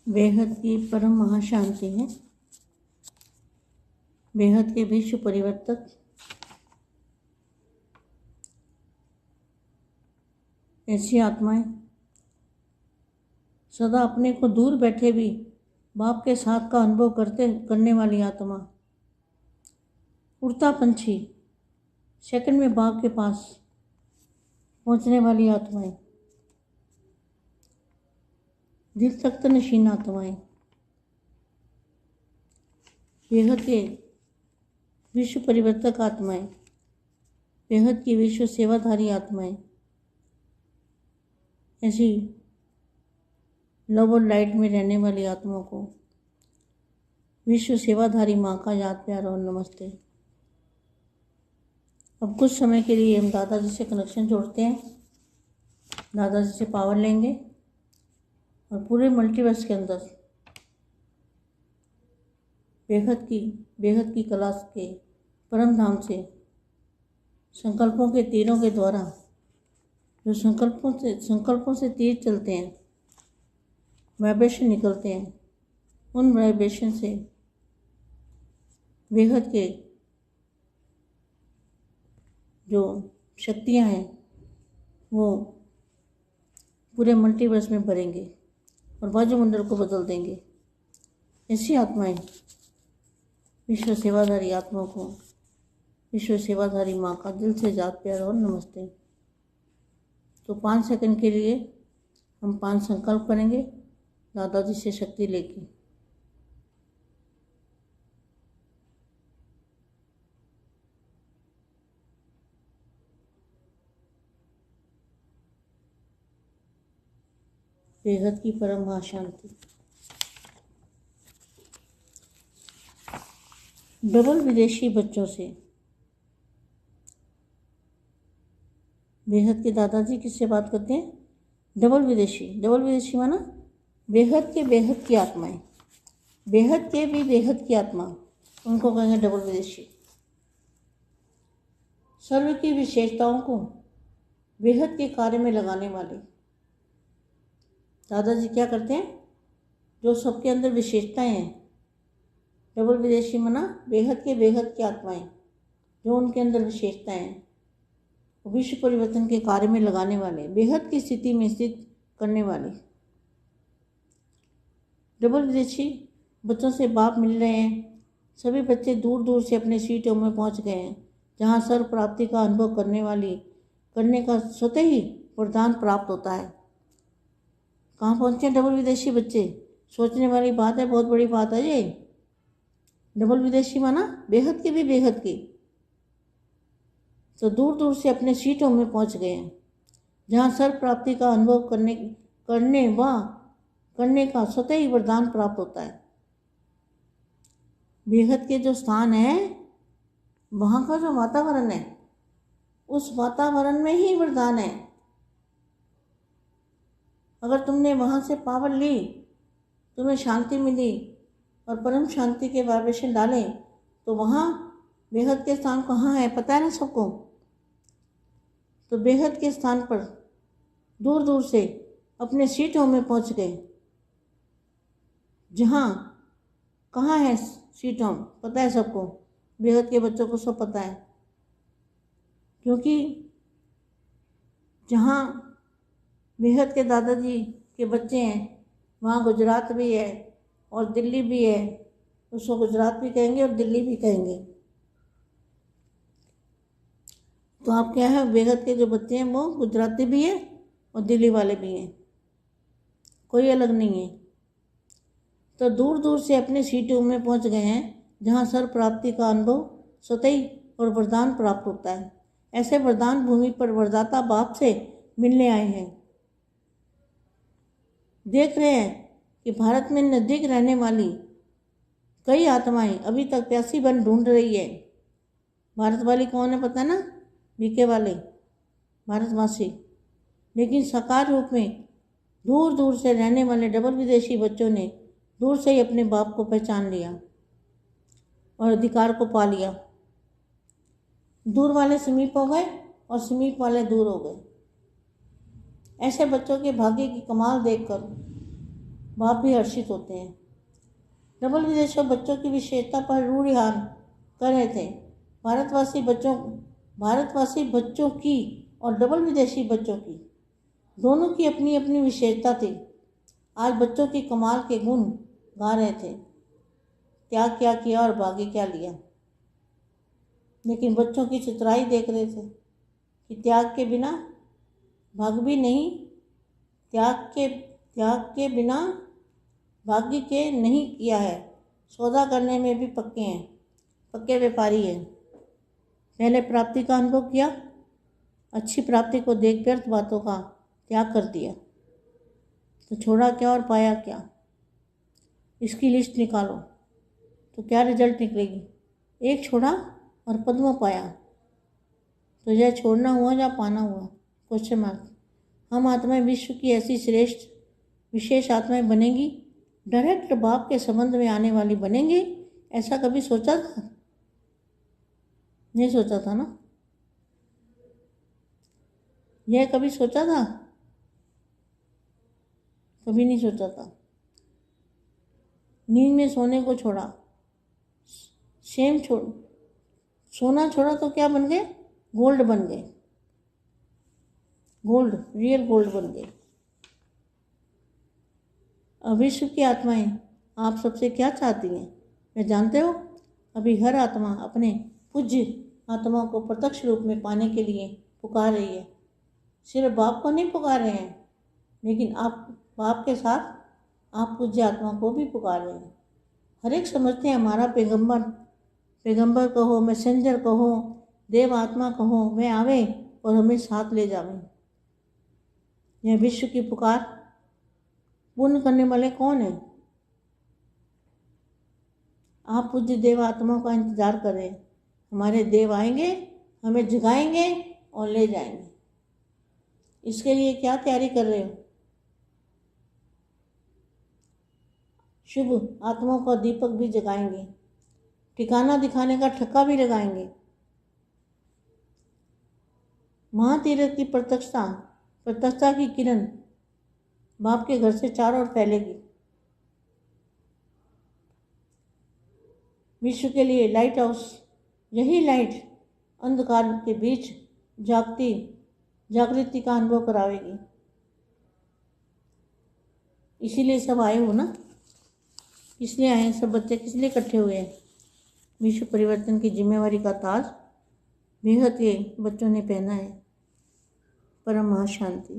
बेहद की परम महाशांति है। बेहद के विश्व परिवर्तक ऐसी आत्माएं, सदा अपने को दूर बैठे भी बाप के साथ का अनुभव करने वाली आत्मा, उड़ता पंछी, सेकंड में बाप के पास पहुंचने वाली आत्माएं, दिल तख्त नशीन आत्माएं, बेहद के विश्व परिवर्तक आत्माएं, बेहद की विश्व सेवाधारी आत्माएं, ऐसी लव और लाइट में रहने वाली आत्माओं को विश्व सेवाधारी माँ का याद प्यार और नमस्ते। अब कुछ समय के लिए हम दादाजी से कनेक्शन जोड़ते हैं, दादाजी से पावर लेंगे और पूरे मल्टीवर्स के अंदर बेहद की कला के परम धाम से संकल्पों के तीरों के द्वारा जो संकल्पों से तीर चलते हैं, वाइब्रेशन निकलते हैं, उन वाइब्रेशन से बेहद के जो शक्तियाँ हैं वो पूरे मल्टीवर्स में भरेंगे और वायुमंडल को बदल देंगे। ऐसी आत्माएं विश्व सेवाधारी आत्माओं को विश्व सेवाधारी माँ का दिल से याद प्यार और नमस्ते। तो 5 सेकंड के लिए हम 5 संकल्प करेंगे दादाजी से शक्ति लेके। बेहद की परम महाशांति। डबल विदेशी बच्चों से बेहद के दादाजी किससे बात करते हैं? डबल विदेशी माना बेहद की आत्माएं, बेहद के भी बेहद की आत्मा, उनको कहेंगे डबल विदेशी। सर्व की विशेषताओं को बेहद के कार्य में लगाने वाले दादाजी क्या करते हैं? जो सबके अंदर विशेषताएं हैं, डबल विदेशी माना बेहद की आत्माएं, जो उनके अंदर विशेषताएं हैं, विश्व परिवर्तन के कार्य में लगाने वाले, बेहद की स्थिति में स्थित करने वाले। डबल विदेशी बच्चों से बाप मिल रहे हैं। सभी बच्चे दूर दूर से अपने सीटों में पहुंच गए हैं, जहां सर्व प्राप्ति का अनुभव करने का स्वतः ही वरदान प्राप्त होता है। कहाँ पहुँचे डबल विदेशी बच्चे? सोचने वाली बात है, बहुत बड़ी बात है ये। डबल विदेशी माना बेहद की भी बेहद की, तो दूर दूर से अपने सीटों में पहुंच गए हैं, जहाँ सर्व प्राप्ति का अनुभव करने का स्वतः ही वरदान प्राप्त होता है। बेहद के जो स्थान है, वहाँ का जो वातावरण है, उस वातावरण में ही वरदान है। अगर तुमने वहाँ से पावर ली, तुम्हें शांति मिली और परम शांति के वाइब्रेशन डाले, तो वहाँ बेहद के स्थान कहाँ है पता है ना सबको? तो बेहद के स्थान पर दूर दूर से अपने सीटों में पहुँच गए। जहाँ कहाँ है सीटों पता है सबको? बेहद के बच्चों को सब पता है, क्योंकि जहाँ बेहद के दादाजी के बच्चे हैं, वहाँ गुजरात भी है और दिल्ली भी है। उसको गुजरात भी कहेंगे और दिल्ली भी कहेंगे। तो आप क्या है, बेहद के जो बच्चे हैं वो गुजराती भी है और दिल्ली वाले भी हैं, कोई अलग नहीं है। तो दूर दूर से अपने सीटों में पहुंच गए हैं, जहां सर्व प्राप्ति का अनुभव स्वतः और वरदान प्राप्त होता है। ऐसे वरदान भूमि पर वरदाता बाप से मिलने आए हैं। देख रहे हैं कि भारत में नजदीक रहने वाली कई आत्माएं अभी तक प्यासी बन ढूंढ रही है। भारत वाली कौन है पता है ना? बीके वाले भारतवासी। लेकिन साकार रूप में दूर दूर से रहने वाले डबल विदेशी बच्चों ने दूर से ही अपने बाप को पहचान लिया और अधिकार को पा लिया। दूर वाले समीप हो गए और समीप वाले दूर हो गए। ऐसे बच्चों के भाग्य की कमाल देखकर बाप भी हर्षित होते हैं। डबल विदेशी बच्चों की विशेषता पर रूढ़िहार कर रहे थे। भारतवासी बच्चों की और डबल विदेशी बच्चों की दोनों की अपनी अपनी विशेषता थी। आज बच्चों की कमाल के गुण गा रहे थे, त्याग क्या किया और भाग्य क्या लिया। लेकिन बच्चों की चतुराई देख रहे थे कि त्याग के बिना भाग्य भी नहीं, त्याग के बिना भाग्य के नहीं किया है। सौदा करने में भी पक्के हैं, पक्के व्यापारी हैं। पहले प्राप्ति का अनुभव किया, अच्छी प्राप्ति को देख व्यर्थ बातों का त्याग कर दिया। तो छोड़ा क्या और पाया क्या, इसकी लिस्ट निकालो तो क्या रिजल्ट निकलेगी। एक छोड़ा और पद्म पाया, तो यह छोड़ना हुआ या पाना हुआ? Question mark. हम आत्माएं विश्व की ऐसी श्रेष्ठ विशेष आत्माएं बनेंगी, डायरेक्ट बाप के संबंध में आने वाली बनेंगे, ऐसा कभी सोचा था? नहीं सोचा था ना। यह कभी सोचा था? कभी नहीं सोचा था। नींद में सोने को छोड़ा, सोना छोड़ा तो क्या बन गए? गोल्ड बन गए, गोल्ड, रियल गोल्ड बन गए। अब विश्व की आत्माएं आप सबसे क्या चाहती हैं, मैं जानते हो? अभी हर आत्मा अपने पूज्य आत्मा को प्रत्यक्ष रूप में पाने के लिए पुकार रही है। सिर्फ बाप को नहीं पुकार रहे हैं, लेकिन आप बाप के साथ आप पूज्य आत्मा को भी पुकार रहे हैं। हर एक समझते हैं हमारा पैगंबर कहो, मैसेंजर कहो, देव आत्मा कहो, वह आवे और हमें साथ ले जावे। यह विश्व की पुकार पूर्ण करने वाले कौन है? आप पूज्य देव आत्माओं का इंतजार कर रहे हैं। हमारे देव आएंगे, हमें जगाएंगे और ले जाएंगे। इसके लिए क्या तैयारी कर रहे हो? शुभ आत्माओं का दीपक भी जगाएंगे, ठिकाना दिखाने का ठक्का भी लगाएंगे। महातीरथ की प्रत्यक्षता की किरण बाप के घर से चारों ओर फैलेगी। विश्व के लिए लाइट हाउस, यही लाइट अंधकार के बीच जागृति का अनुभव करावेगी। इसीलिए सब आए हो ना, किसलिए आए हैं सब बच्चे, किसलिए इकट्ठे हुए हैं? विश्व परिवर्तन की जिम्मेवारी का ताज बेहद के बच्चों ने पहना है। परम महाशांति।